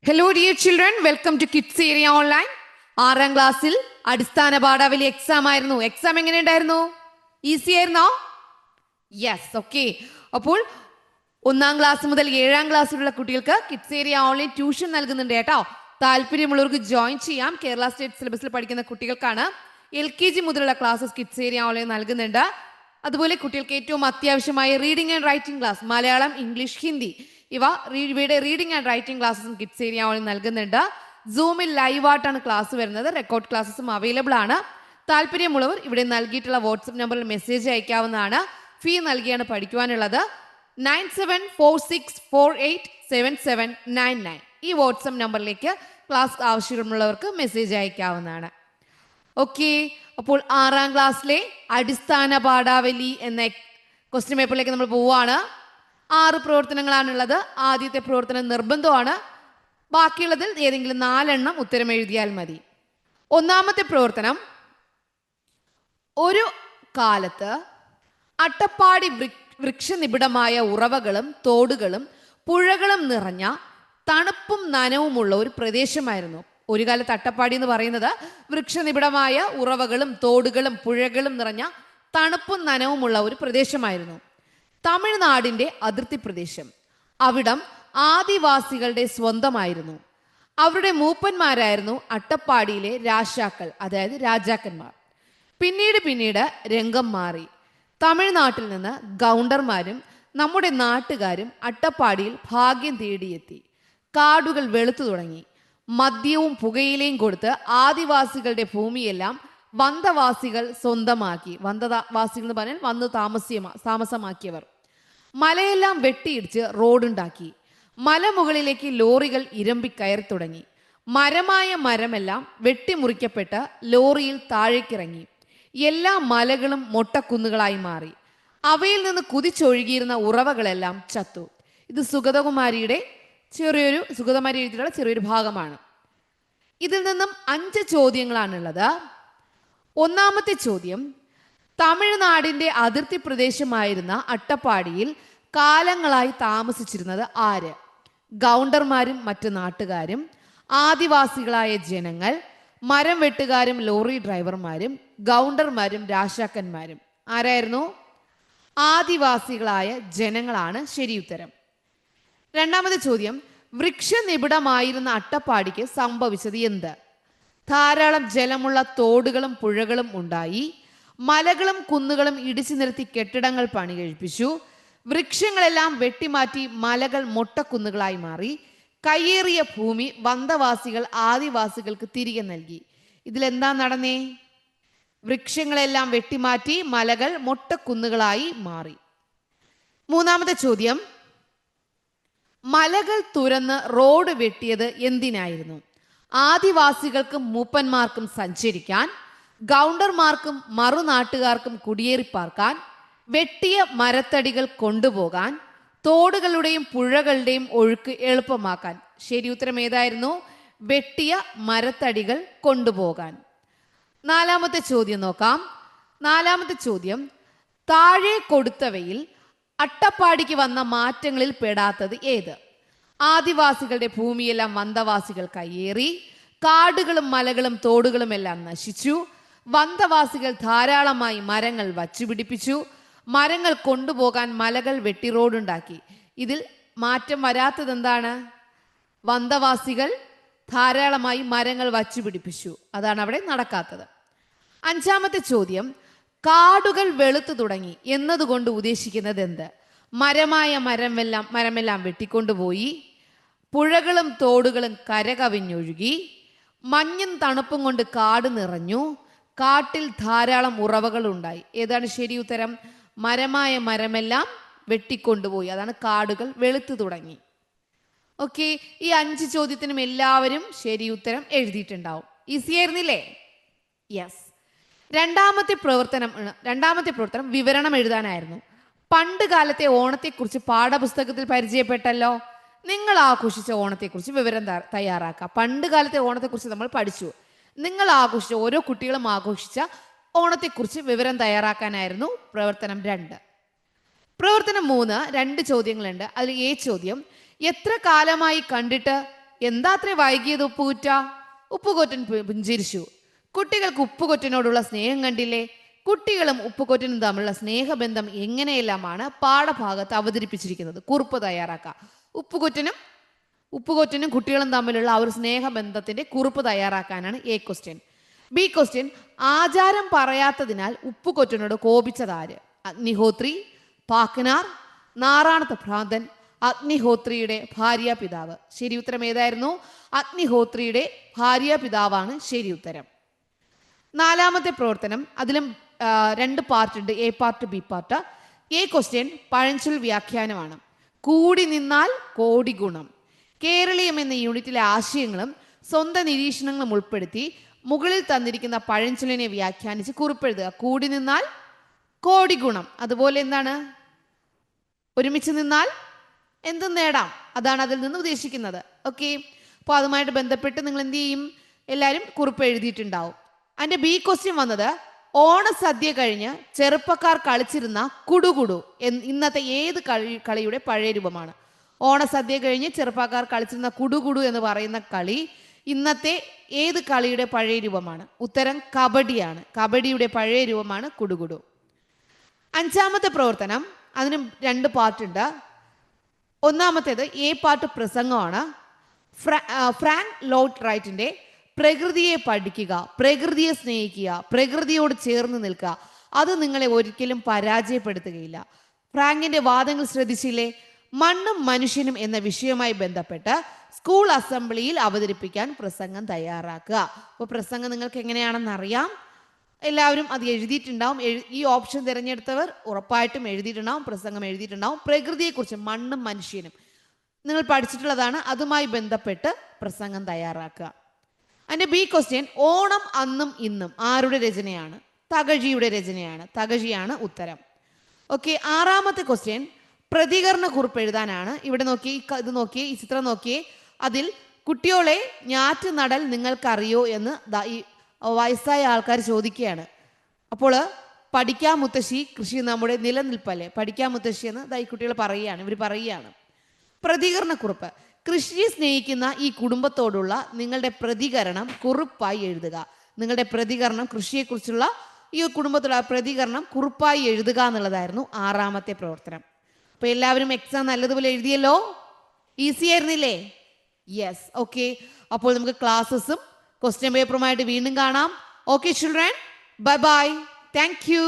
Hello dear children, welcome to Kids Area Online. 6ാം ക്ലാസ്സിൽ അടിസ്ഥാന പാഠാവലി exam ആയിരുന്നു. എക്സാം എങ്ങനെയുണ്ടായിരുന്നു? ഈസി ആയിരുന്നോ? Yes, okay. അപ്പോൾ 1ാം ക്ലാസ് മുതൽ 7ാം ക്ലാസ്സിലുള്ള കുട്ടികൾക്ക് കിഡ്സ് ഏരിയ ഓൺലൈൻ ട്യൂഷൻ നൽകുന്നുണ്ട് കേട്ടോ. താല്പര്യമുള്ളവർക്ക് ജോയിൻ ചെയ്യാം. കേരള സ്റ്റേറ്റ് സിലബസിൽ പഠിക്കുന്ന കുട്ടികൾക്കാണ്. LKG മുതലുള്ള ക്ലാസ്സസ് കിഡ്സ് ഏരിയ ഓൺലൈൻ നൽകുന്നുണ്ട്. അതുപോലെ കുട്ടികൾക്ക് ഏറ്റവും അത്യാവശ്യമായ reading and writing class, Malayalam, English, Hindi, ഇവയുടെ റീഡിംഗ് ആൻഡ് റൈറ്റിംഗ് ക്ലാസ്സും കിഡ്സ് ഏരിയ ഓൺലൈൻ നൽകുന്നുണ്ട്. സൂമിൽ ലൈവായിട്ടാണ് ക്ലാസ് വരുന്നത്. റെക്കോർഡ് ക്ലാസ്സും അവൈലബിൾ ആണ്. താല്പര്യമുള്ളവർ ഇവിടെ നൽകിയിട്ടുള്ള വാട്സപ്പ് നമ്പറിൽ മെസ്സേജ് അയക്കാവുന്നതാണ്. ഫീ നൽകിയാണ് പഠിക്കുവാനുള്ളത്. 9746487799 ഈ വാട്സപ്പ് നമ്പറിലേക്ക് ക്ലാസ് ആവശ്യമുള്ളവർക്ക് മെസ്സേജ് അയക്കാവുന്നതാണ്. ഓക്കെ, അപ്പോൾ 6ാം ക്ലാസ്സിലെ അടിസ്ഥാന പാഠാവലി എന്ന ക്വസ്റ്റ്യൻ പേപ്പറിലേക്ക് നമ്മൾ പോവുകയാണ്. 6 പ്രവർത്തനങ്ങളാണുള്ളത്. ആദ്യത്തെ പ്രവർത്തനം നിർബന്ധമാണ്. ബാക്കിയുള്ളതിൽ ഏതെങ്കിലും 4 ഉത്തരം എഴുതിയാൽ മതി. 1ാമത്തെ പ്രവർത്തനം, ഒരു കാലത്ത് അട്ടപ്പാടി വൃക്ഷനിബിഡമായ ഉറവകളും തോടുകളും പുഴകളും നിറഞ്ഞ തണുപ്പും നനവുമുള്ള ഒരു പ്രദേശമായിരുന്നു. ഒരു കാലത്ത് അട്ടപ്പാടി എന്ന് പറയുന്നത് വൃക്ഷനിബിഡമായ ഉറവകളും തോടുകളും പുഴകളും നിറഞ്ഞ തണുപ്പും നനവുമുള്ള ഒരു പ്രദേശമായിരുന്നു. തമിഴ്നാടിൻ്റെ അതിർത്തി പ്രദേശം. അവിടം ആദിവാസികളുടെ സ്വന്തമായിരുന്നു. അവരുടെ മൂപ്പന്മാരായിരുന്നു അട്ടപ്പാടിയിലെ രാജാക്കൾ, അതായത് രാജാക്കന്മാർ. പിന്നീട് രംഗം മാറി. തമിഴ്നാട്ടിൽ നിന്ന് ഗൗണ്ടർമാരും നമ്മുടെ നാട്ടുകാരും അട്ടപ്പാടിയിൽ ഭാഗ്യം തേടിയെത്തി. കാടുകൾ വെളുത്തു തുടങ്ങി. മദ്യവും പുകയിലയും കൊടുത്ത് ആദിവാസികളുടെ ഭൂമിയെല്ലാം വന്തവാസികൾ സ്വന്തമാക്കി. വന്തവാസികൾ എന്ന് പറഞ്ഞാൽ വന്ന് താമസമാക്കിയവർ. മലയെല്ലാം വെട്ടിയിടിച്ച് റോഡുണ്ടാക്കി. മലമുകളിലേക്ക് ലോറികൾ ഇരമ്പി കയറി തുടങ്ങി. മരമെല്ലാം വെട്ടിമുറിക്കപ്പെട്ട് ലോറിയിൽ താഴേക്കിറങ്ങി. എല്ലാ മലകളും മൊട്ടക്കുന്നുകളായി മാറി. അവയിൽ നിന്ന് കുതിച്ചൊഴുകിയിരുന്ന ഉറവകളെല്ലാം ചത്തു. ഇത് സുഗതകുമാരി എഴുതിയിട്ടുള്ള ചെറിയൊരു ഭാഗമാണ്. ഇതിൽ നിന്നും 5 ചോദ്യങ്ങളാണുള്ളത്. 1ാമത്തെ ചോദ്യം, തമിഴ്നാടിൻ്റെ അതിർത്തി പ്രദേശമായിരുന്ന അട്ടപ്പാടിയിൽ കാലങ്ങളായി താമസിച്ചിരുന്നത് ആര്? ഗൗണ്ടർമാരും മറ്റു നാട്ടുകാരും, ആദിവാസികളായ ജനങ്ങൾ, മരം വെട്ടുകാരും ലോറി ഡ്രൈവർമാരും, ഗൗണ്ടർമാരും രാജാക്കന്മാരും. ആരായിരുന്നു? ആദിവാസികളായ ജനങ്ങളാണ് ശരി ഉത്തരം. 2ാമത്തെ ചോദ്യം, വൃക്ഷനിബിഡമായിരുന്ന അട്ടപ്പാടിക്ക് സംഭവിച്ചത് എന്ത്? ധാരാളം ജലമുള്ള തോടുകളും പുഴകളും ഉണ്ടായി. മലകളും കുന്നുകളും ഇടിച്ചു നിരത്തി കെട്ടിടങ്ങൾ പണി കഴിപ്പിച്ചു. വൃക്ഷങ്ങളെല്ലാം വെട്ടിമാറ്റി മലകൾ മൊട്ടക്കുന്നുകളായി മാറി. കയ്യേറിയ ഭൂമി വന്തവാസികൾ ആദിവാസികൾക്ക് തിരികെ നൽകി. ഇതിലെന്താ നടന്നേ? വൃക്ഷങ്ങളെല്ലാം വെട്ടിമാറ്റി മലകൾ മൊട്ടക്കുന്നുകളായി മാറി. 3ാമത്തെ ചോദ്യം, മലകൾ തുരന്ന് റോഡ് വെട്ടിയത് എന്തിനായിരുന്നു? ആദിവാസികൾക്കും മൂപ്പന്മാർക്കും സഞ്ചരിക്കാൻ, ഗൗണ്ടർമാർക്കും മറുനാട്ടുകാർക്കും കുടിയേറിപ്പാർക്കാൻ, വെട്ടിയ മരത്തടികൾ കൊണ്ടുപോകാൻ, തോടുകളുടെയും പുഴകളുടെയും ഒഴുക്ക് എളുപ്പമാക്കാൻ. ശരി ഉത്തരം ഏതായിരുന്നു? വെട്ടിയ മരത്തടികൾ കൊണ്ടുപോകാൻ. 4ാമത്തെ ചോദ്യം നോക്കാം. 4ാമത്തെ ചോദ്യം, താഴെ കൊടുത്തവയിൽ അട്ടപ്പാടിക്ക് വന്ന മാറ്റങ്ങളിൽ പെടാത്തത് ഏത്? ആദിവാസികളുടെ ഭൂമിയെല്ലാം വന്തവാസികൾ കയ്യേറി. കാടുകളും മലകളും തോടുകളും എല്ലാം നശിച്ചു. വന്തവാസികൾ ധാരാളമായി മരങ്ങൾ വച്ചുപിടിപ്പിച്ചു. മരങ്ങൾ കൊണ്ടുപോകാൻ മലകൾ വെട്ടി റോഡുണ്ടാക്കി. ഇതിൽ മാറ്റം വരാത്തത് എന്താണ്? വന്തവാസികൾ ധാരാളമായി മരങ്ങൾ വച്ചുപിടിപ്പിച്ചു, അതാണ് അവിടെ നടക്കാത്തത്. 5ാമത്തെ ചോദ്യം, കാടുകൾ വെളുത്തു തുടങ്ങി എന്നതുകൊണ്ട് ഉദ്ദേശിക്കുന്നത് എന്ത്? മരമെല്ലാം വെട്ടിക്കൊണ്ടുപോയി. പുഴകളും തോടുകളും കരകവിഞ്ഞൊഴുകി. മഞ്ഞും തണുപ്പും കൊണ്ട് കാട് നിറഞ്ഞു. കാട്ടിൽ ധാരാളം ഉറവകൾ ഉണ്ടായി. ഏതാണ് ശരി ഉത്തരം? മരമെല്ലാം വെട്ടിക്കൊണ്ടുപോയി, അതാണ് കാടുകൾ വെളുത്തു തുടങ്ങി. ഓക്കെ, ഈ 5 ചോദ്യത്തിനും എല്ലാവരും ശരി ഉത്തരം എഴുതിയിട്ടുണ്ടാവും. ഈസി ആയിരുന്നില്ലേ? യെസ്. 2ാമത്തെ പ്രവർത്തനം വിവരണം എഴുതാനായിരുന്നു. പണ്ട് കാലത്തെ ഓണത്തെക്കുറിച്ച് പാഠപുസ്തകത്തിൽ പരിചയപ്പെട്ടല്ലോ. നിങ്ങൾ ആഘോഷിച്ച ഓണത്തെക്കുറിച്ച് വിവരം തയ്യാറാക്കുക. പണ്ട് കാലത്തെ ഓണത്തെക്കുറിച്ച് നമ്മൾ പഠിച്ചു. നിങ്ങൾ ആഘോഷിച്ച, ഓരോ കുട്ടികളും ആഘോഷിച്ച ഓണത്തെക്കുറിച്ച് വിവരം തയ്യാറാക്കാനായിരുന്നു പ്രവർത്തനം 2. പ്രവർത്തനം 3 2 ചോദ്യങ്ങളുണ്ട്. അതിൽ ചോദ്യം, എത്ര കാലമായി കണ്ടിട്ട് എന്താ അത്രേ വൈകിയത് ഉപ്പുകുറ്റ? ഉപ്പുകൊറ്റൻ പുഞ്ചിരിച്ചു. കുട്ടികൾക്ക് ഉപ്പുകൊറ്റനോടുള്ള സ്നേഹം കണ്ടില്ലേ? കുട്ടികളും ഉപ്പുകൊറ്റനും തമ്മിലുള്ള സ്നേഹബന്ധം എങ്ങനെയെല്ലാമാണ് പാഠഭാഗത്ത് അവതരിപ്പിച്ചിരിക്കുന്നത്. കുറിപ്പ് തയ്യാറാക്കാം. ഉപ്പുകൊറ്റനും കുട്ടികളും തമ്മിലുള്ള ആ ഒരു സ്നേഹബന്ധത്തിന്റെ കുറിപ്പ് തയ്യാറാക്കാനാണ് എ ക്വസ്റ്റ്യൻ. ബി ക്വസ്റ്റ്യൻ, ആചാരം പറയാത്തതിനാൽ ഉപ്പുകൊറ്റനോട് കോപിച്ചതാര്? അഗ്നിഹോത്രി, പാക്കനാർ, നാറാണത്ത് ഭ്രാന്തൻ, അഗ്നിഹോത്രിയുടെ ഭാര്യ പിതാവ്. ശരി ഉത്തരം ഏതായിരുന്നു? അഗ്നിഹോത്രിയുടെ ഭാര്യ പിതാവാണ് ശരി ഉത്തരം. നാലാമത്തെ പ്രവർത്തനം, അതിലും 2 പാർട്ട് ഉണ്ട്, A part B part. A question പഴഞ്ചൊൽ വ്യാഖ്യാനമാണ്. കൂടി നിന്നാൽ കോടി ഗുണം. കേരളീയം എന്ന യൂണിറ്റിലെ ആശയങ്ങളും സ്വന്തം നിരീക്ഷണങ്ങളും ഉൾപ്പെടുത്തി മുകളിൽ തന്നിരിക്കുന്ന പഴഞ്ചൊല്ലിനെ വ്യാഖ്യാനിച്ച് കുറിപ്പെഴുതുക. കൂടി നിന്നാൽ കോടി ഗുണം. അതുപോലെ എന്താണ്? ഒരുമിച്ച് നിന്നാൽ എന്തും നേടാം. അതാണ് അതിൽ നിന്ന് ഉദ്ദേശിക്കുന്നത്. ഓക്കെ, അപ്പോൾ അതുമായിട്ട് ബന്ധപ്പെട്ട് നിങ്ങൾ എന്ത് ചെയ്യും? എല്ലാവരും കുറിപ്പ് എഴുതിയിട്ടുണ്ടാവും. അതിൻ്റെ ബി ക്വസ്റ്റ്യൻ വന്നത്, ഓണസദ്യ കഴിഞ്ഞ് ചെറുപ്പക്കാർ കളിച്ചിരുന്ന കുടുകുടു ഇന്നത്തെ ഏത് കളിയുടെ പഴയ രൂപമാണ്? ഓണസദ്യ കഴിഞ്ഞ് ചെറുപ്പക്കാർ കളിച്ചിരുന്ന കുടുകുടു എന്ന് പറയുന്ന കളി ഇന്നത്തെ ഏത് കളിയുടെ പഴയ രൂപമാണ്? ഉത്തരം കബഡിയാണ്. കബഡിയുടെ പഴയ രൂപമാണ് കുടുകുടു. അഞ്ചാമത്തെ പ്രവർത്തനം, അതിനും 2 പാർട്ടുണ്ട്. ഒന്നാമത്തേത് എ പാർട്ട് പ്രസംഗമാണ്. ഫ്രാങ്ക് ലോർഡ് റൈറ്റിന്റെ പ്രകൃതിയെ പഠിക്കുക, പ്രകൃതിയെ സ്നേഹിക്കുക, പ്രകൃതിയോട് ചേർന്ന് നിൽക്കുക, അത് നിങ്ങളെ ഒരിക്കലും പരാജയപ്പെടുത്തുകയില്ല. ഫ്രാങ്കിന്റെ വാദങ്ങൾ ശ്രദ്ധിച്ചില്ലേ? മണ്ണും മനുഷ്യനും എന്ന വിഷയവുമായി ബന്ധപ്പെട്ട് സ്കൂൾ അസംബ്ലിയിൽ അവതരിപ്പിക്കാൻ പ്രസംഗം തയ്യാറാക്കുക. അപ്പോൾ പ്രസംഗം നിങ്ങൾക്ക് എങ്ങനെയാണെന്ന് അറിയാം. എല്ലാവരും അത് എഴുതിയിട്ടുണ്ടാവും. ഈ ഓപ്ഷൻ തിരഞ്ഞെടുത്തവർ ഉറപ്പായിട്ടും എഴുതിയിട്ടുണ്ടാവും, പ്രസംഗം എഴുതിയിട്ടുണ്ടാവും. പ്രകൃതിയെക്കുറിച്ച്, മണ്ണും മനുഷ്യനും നിങ്ങൾ പഠിച്ചിട്ടുള്ളതാണ്. അതുമായി ബന്ധപ്പെട്ട് പ്രസംഗം തയ്യാറാക്കുക. അതിൻ്റെ ബി ക്വസ്റ്റ്യൻ, ഓണം അന്നും ഇന്നും ആരുടെ രചനയാണ്? തകഴിയുടെ രചനയാണ്. തകഴിയാണ് ഉത്തരം. ഓക്കെ, ആറാമത്തെ ക്വസ്റ്റ്യൻ പ്രതികരണ കുറിപ്പ് എഴുതാനാണ്. ഇവിടെ നോക്കി, ഇത് നോക്കിയേ, ഈ ചിത്രം നോക്കിയേ. അതിൽ കുട്ടിയോളെ ഞാറ്റ് നടൽ നിങ്ങൾക്കറിയോ എന്ന് ഈ വയസ്സായ ആൾക്കാർ ചോദിക്കുകയാണ്. അപ്പോൾ പഠിക്കാൻ മുത്തശ്ശി, കൃഷി നമ്മുടെ നിലനിൽപ്പല്ലേ, പഠിക്കാൻ മുത്തശ്ശി എന്ന് ഈ കുട്ടികൾ പറയുകയാണ്. ഇവർ പറയുകയാണ്. പ്രതികരണക്കുറിപ്പ്, കൃഷിയെ സ്നേഹിക്കുന്ന ഈ കുടുംബത്തോടുള്ള നിങ്ങളുടെ പ്രതികരണം കുറിപ്പായി എഴുതുക. നിങ്ങളുടെ പ്രതികരണം, കൃഷിയെക്കുറിച്ചുള്ള ഈ കുടുംബത്തോടുള്ള പ്രതികരണം കുറിപ്പായി എഴുതുക എന്നുള്ളതായിരുന്നു ആറാമത്തെ പ്രവർത്തനം. അപ്പോൾ എല്ലാവരും എക്സാം നല്ലതുപോലെ എഴുതിയല്ലോ? ഈസി ആയിരുന്നില്ലേ? യെസ്. ഓക്കെ, അപ്പോൾ നമുക്ക് ക്ലാസ്സസും ക്വസ്റ്റ്യൻ പേപ്പറുമായിട്ട് വീണ്ടും കാണാം. Okay children, bye bye, thank you.